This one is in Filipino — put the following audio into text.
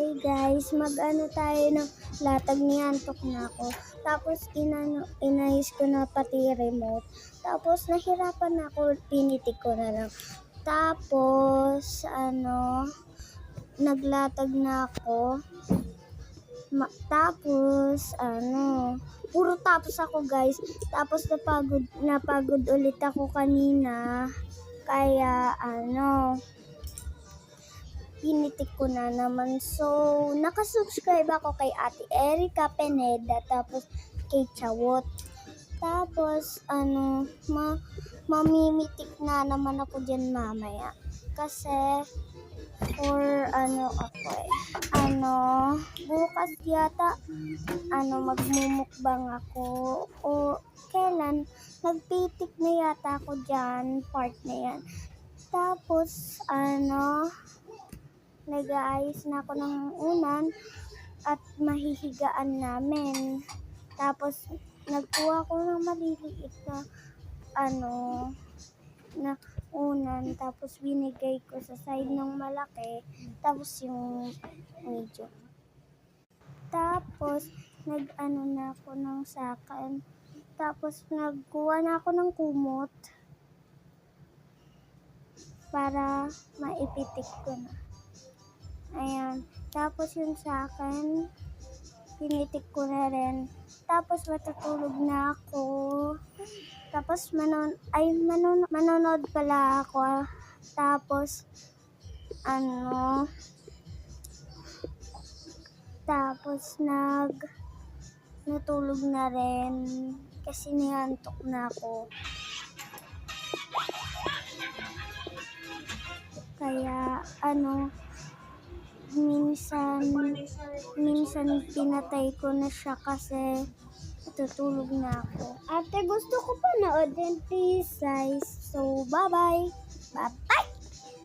Hi guys, mag-ano tayo ng latag, niyantok na ako. Tapos inayos ko na pati remote. Tapos nahirapan ako, pinitik ko na lang. Tapos naglatag na ako. Puro tapos ako guys. Tapos napagod ulit ako kanina. Kaya pinitik ko na naman. So, nakasubscribe ako kay Ate Erica Pineda, tapos kay Chawot. Tapos, mamimitik na naman ako dyan mamaya. Kasi, bukas yata, magmumukbang ako. O, kailan, nagpitik na yata ako dyan, part na yan. Tapos, nag-aayos na ako ng unan at mahihigaan namin. Tapos, nagkuha ko ng maliliit na unan. Tapos, binigay ko sa side ng malaki. Tapos, yung medyo. Tapos, na ako ng sakan. Tapos, nagkuha na ako ng kumot para maipitik ko na. Ayan. Tapos yung sa akin, pinitik ko na rin. Tapos matutulog na ako. Tapos manonood pala ako. Tapos natulog na rin kasi niantok na ako. Kaya minsan pinatay ko na siya kasi tutulog na ako. Ate, gusto ko pa na din, please guys. So, bye-bye.